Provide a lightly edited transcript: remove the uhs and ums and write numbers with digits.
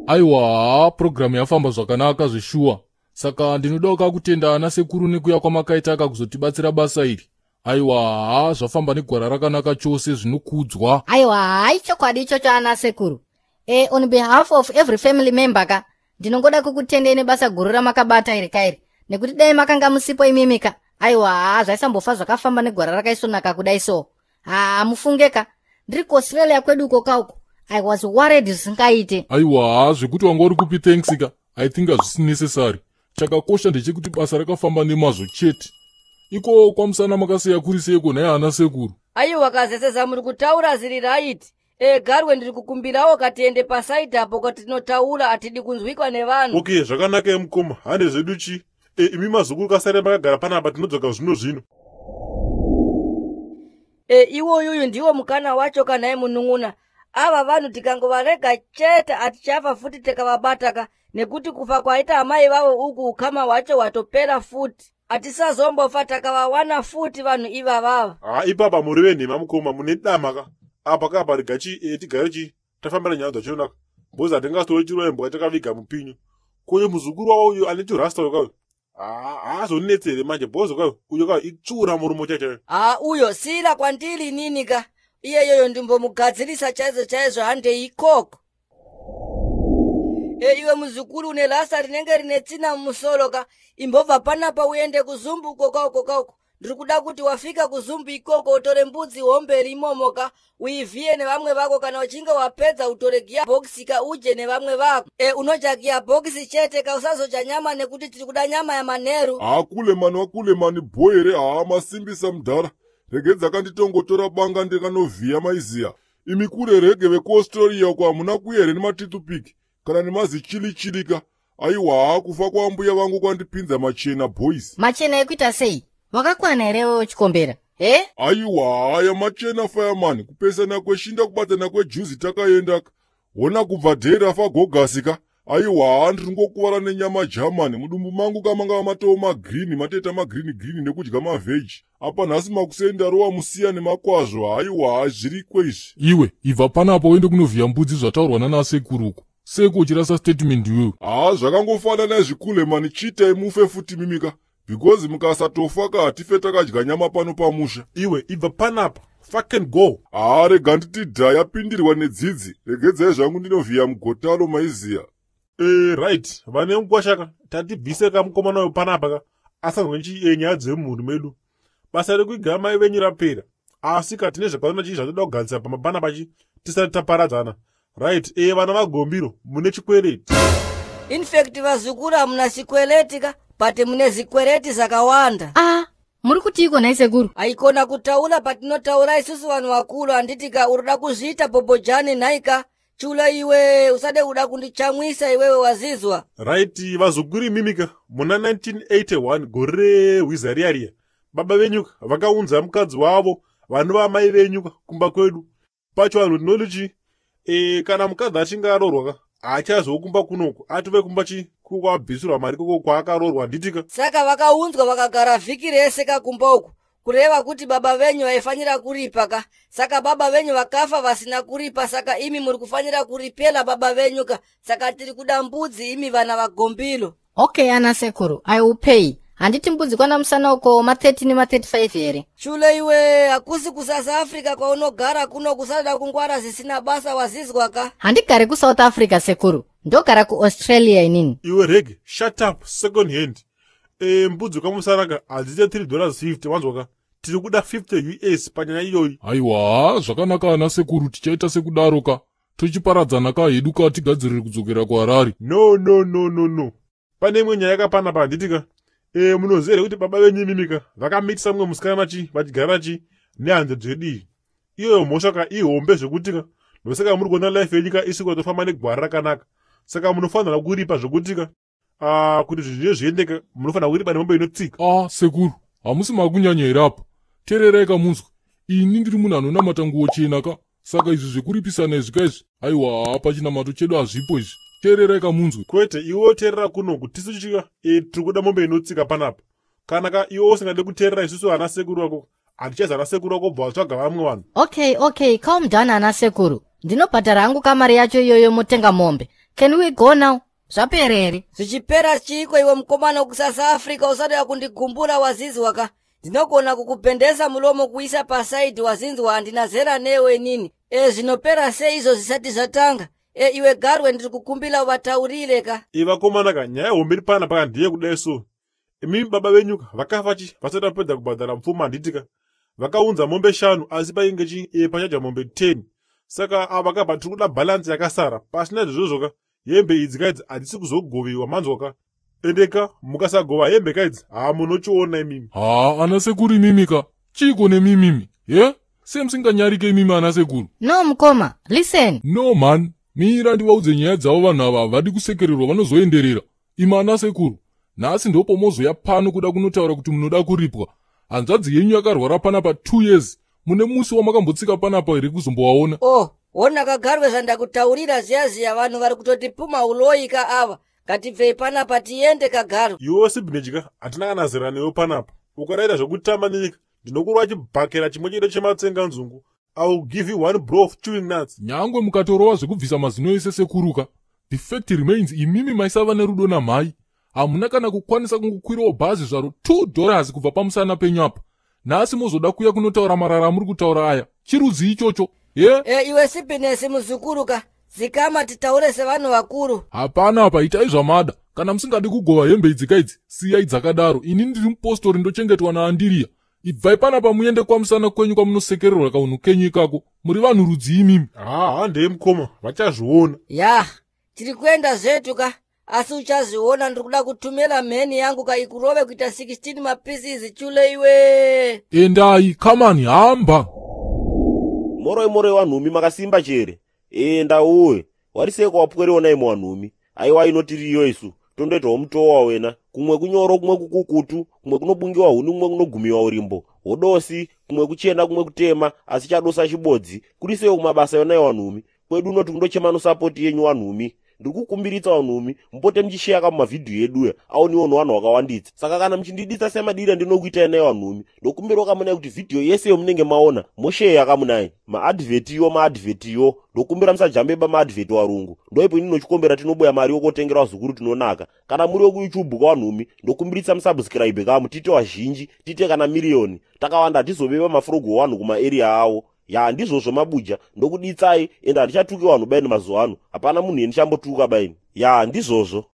Aiwa, programu yafamba zvakanaka zveshuwa. Saka ndinoda kutenda ana sekuru nekuya kwamakaita kuzotibatsira basa iri. Aiwa, zvafamba negwara rakanaka chose zvinokudzwa. Aiwa, chokwadi ichocho ana sekuru. On behalf of every family member ndinongoda kukutendeni basa guru ramakabata iri kairi. Nekuti dai makanga musipo imimika. Aiwa, zvaisambofa zvakafamba negwara rakaisonaka kudai so. Mufungeka. Ndiri kuAustralia kwedu uko kauko. I was worried zvisingaite. Aiwa, zvekuti wanga uri kupi thanksika. I think hazvisi necessary. Chakakosha ndechekuti basa rakafamba nemazvo chete. Iko kwaMusana makasiya kuri seiko naye ana sekuru. Aiwa kazeseza muri kutaura ziri right. Garwe ndiri kukumbirawo katiende pasaiti apo kwatinotaura atidi kunzwikwa nevanhu. Okay, zvakanaka mukoma. Hande zvedu chi? Imi mazukuru kasare makagara panapa tinodzoka zvino. Iwoyuyu ndiwo mukana wacho kana munun'una. Ava vanhu tikangovarega chete atichafa futi tikavabataka nekuti kufa kwaita amai vavo uku ukama wacho watopera futi. Atisazombofa takavawana futi vanhu iva vava. Ipapa muri venhema mukoma mune damaka. Apa kapa rigachi tigare chi tafambira nyaya dzachonaka. Boza tingatori chirwembo takaviga mupinyu. Kuye muzukuru wawo uyu ane chirasta uyo. Hazonetsere manje bozo kwayo uyo kwayo itsura murumo chacho. Uyo sira kwandiri ninika. Iyeyoyo ndimbomugadzirisa chaizvo hande ikoko. Iwe muzukuru une lasa rinenge rine tsina mumusoro ka imbobva panapa uende kuzumbu ukoko. Ndiri kuda kuti wafika kuzumbu ikoko utore mbudzi hombe rimomo ka uivhiye nevamwe vako kana uchinge wapedza utore gia box ka uje nevamwe vako. Unodya gia box chete ka usazodya nyama nekuti tiri kuda nyama ya manheru. Wakulemani boyere masimbisa mudhara. Regedza kanditongotora banga ndikanovhiya maiziya. Imi kure rege vekuAustralia kwa hamuna kuyere nematitupiki kana nemazichilichilika. Aiwa, kufa kwambuya vangu kwandipinza machena boys. Machena ekuita sei? Wakakwana here chikombera? Aiwa, aya machena fireman kupesana kweshinda kubatana kwejuzi takaendaka. Wona kubva dhera fa gogasika. Aiwa, ndiringokuvara nenyama German mudumbu mangu kamanga matoo magreen mateta magreen nekudya maveji. Apa nhasi makusenda rowa musiya nemakwazvo. Aiwa, zviri kwezvi. Iwe, ibva panapo uende kunovhiya mbudzi zvataurwa nana sekuruko. Seko uchirasa statement iwewe. Zvakangofanana nezvikulemani chitai mufe futi mimika. Because mukasatofa tife takadya nyama pano pamusha. Iwe, ibva panapa. Fucking go. Rega nditi yapindirwa nedzidzi. Regedzai zvangu ndinovhiya mugotalo maiziya. Right. Vane mkwashaka. Tatibvise kamukomana uyo panapa ka. Asanzwe nyaya dzemhuri medu. Basa rekuigara mai venyu rapera. Asi tine zvakaona zvatoda kuganisa pamapana pachi tisati taparadzana. Right. Vana vagombiro mune chikwereti. In fact vazukuru hamuna chikwereti ka. Pati mune zikwereti zakawanda. Muri kuti iko nai sekuru? Aikona kutaura patinotaura isusu vanhu vakuru handitika uroda kuzviita bobojani naika. Chula iwe usade kuda kundichamwisa iwewe wazizwa. Right, vazukuru mimika muna 1981 gore wizariaria. Baba venyuka vakaunza mukadzi wavo vanova mai venyuka kumba kwedu. Pacho vanhu tinolichi kana mukadzi achinge arorwa achazokumba kunoko atuve kumba chi kukwabhisurwa mari koko kwaakarorwa nditika. Saka vakaunzwa vakagara vhiki rese kakumba uku kureva kuti baba venyu vaifanira kuripa ka. Saka baba venyu vakafa vasina kuripa saka imi muri kufanira kuripela baba venyu ka. Saka tiri kuda mbudzi imi vana vagombilo. Okay ana sekuru, I will pay. Handiti mbudzi kwana Musana uko ma30 nema35 here. Chule iwe hakusi kuSouth Africa kwa unogara kuno kusada kungwara zisina basa wazizwa ka. Handikare ku South Africa sekuru. Ndogara ku Australia inini. Iwe rege, shut up, second hand. Mbudzi kwa Musana ka azite $3.50 wanzwaka. Tiri kuda 50 US panyanya iyoyi. Aiwa, zvakanaka ana sekuru tichaita sekudaro ka. Tochiparadzana ka hedu ka tigadzirire kudzokera kuHarare. No. Pane imwe nyaya yakapana handitika. Munozere kuti baba venyu mimika vakamitisa mumwe musikana machi vachigara chi nehanze dzedi. Iyo mhosva ka ihombe zvekutika. Ndosaka muri kuona life yenyika isiko tofamba negwara rakanaka. Saka munofanira kuripa zvekutika. Kuti zvinhu zviendeka munofanira kuripa nemombe inotsika. Sekuru, hamusi makunyanya here apa. Tererai kamunzwa. Ini ndiri munhu anonamata nguo chena ka. Saka izvi zvekuripisana izvi kaizvi. Aiwa, pachinamato chedu hazvipo izvi. Tererai kamunzwe. Kwete, iwo terera kunoku tisu chichika tiri kuda mombe inotsika panapa. Kana ka iwo usingade kuterera isusu ana sekuru wako. Aticheza ana sekuru wako bva tsvaga vamwe vanhu. Okay, calm down ana sekuru. Ndinobhadhara hangu kamari yacho iyoyo motenga mombe. Can we go now? Zvaperere. Zvichipera chiko iwe mkomana kusouth Africa usati kundigumbura wazinzi waka. Ndinogona kukupendesa mulomo kuisa pasaidi wazinzi wa andina zera newe nini. Zvinopera sei izo zisati zvatanga. Iwe garwe ndiri kukumbila vataurile ka. Vakomana ka nyaya hombe pana paka ndiye kudai so. Mimi baba venyu vakafa chi vasati vapedza kubhadhara mupfumi handitika. Vakaunza mombe 5 asi painge chi pachaja mombe 10. Saka avakabva tiri kuda balance yakasara. Pasina izvozvo ka hembe idzi kaidzi hadzisi kuzogoviwa manzwa ka. Endeka mukasagova hembe kaidzi munochiona imimi. Ana Sekuru imimi ka. Chiko nemimimi. Semusinganyarike imimi ana Sekuru. No mukoma, listen. No man. Mira ndivaudze nyaya dzavo vanhu ava havadi kusekererwa vanozoenderera. Ima ana Sekuru. Nhasi ndopo mozoya pano kuda kunotaura kuti munoda kuripwa. Hanzvadzi yenyu yakarwara panapa 2 years. Mune musi wamakambotsika panapa here kuzombowaona. Ona kagarwe zvandakutaurira ziya vanhu vari kutotipuma uloyika ava. Ngatibvei panapa tiende kagarwe. Iwe sibhinejika hatina kana zera newe panapa. Ukadaita zvokutamba nenyika ndinokurwa chibhakera chimwe chete chematsenga nzungu. I will give you 1 bro of chewing nuts. Nyangwe mukatorowa zvekubvisa mazino ese Sekuruka. The fact remains imimi maisava nerudo namhai. Hamuna kana kukwanisa kungokwirawo bhazi zvaro $2 kubva pamusana penyu apa. Nhasi mozoda kuya kunotaura marara muri kutaura aya. Chirudzi ichocho. Iwe sibhinesi muzukuru zikama titaure sevanhu vakuru. Hapana apa itai zvamada. Kana musingadi kugova hembe idzi kaidzi siyai dzakadaro. Ini ndiri mupostori ndochengetwa naandiriya. Ibvai panapa muende kwamusana kwenyu kwamunosekererwa kaunhu kenyu ikako. Muri vanhu rudzi imimi. Handei mukoma vachazviona. Tiri kuenda zvetu ka. Asi uchazviona ndiri kuda kutumira mheni yangu ikurove kuita 16 mapieces chule iwe. Endai, come on, hamba. Moroi wanhumi makasimba chere. Ndauwe. Wariseko wapwereona imwe wanhumi. Aiwa inotiriyo isu. Tondoitawo mutowa wena. Kumwe kunyoro, kumwe kukukutu, kumwe kunobungiwa huni, kumwe kunogumiwa urimbo. Hodosi, kumwe kuchena, kumwe kutema, asi chadosa chibodzi. Kurisewo kumabasa yona wanhumi. Kwedu unoti kundochemano support yenyu wanhumi. Ndikukumbiritsa wanhumi mpote mchishare kamavhidhiyo edu aoniwo nevanhu vakawanditsa. Saka kana mchindiditsa semadira ndinokuita naye wanhumi ndokumbirwa kamunai kuti vhidhiyo yese yomunenge maona moshare kamunai maadvertiyo ndokumbira musajambeba maadvert warungu. Ndoipo ini nochikombera tinoboya mari yokotengera wazukuru tinonaka. Kana muri wekuYouTube kwawanhumi ndokumbiritsa musubscribe kamu tite wazhinji tite kana miliyoni. Takawanda tizobeba mafrogo wanhu kumaarea awo. Ndizvozvo mabuja ndokuditsai ende handichatuke vanhu baini mazuva ano. Hapana munhu endichambotuka baini. Ndizvozvo.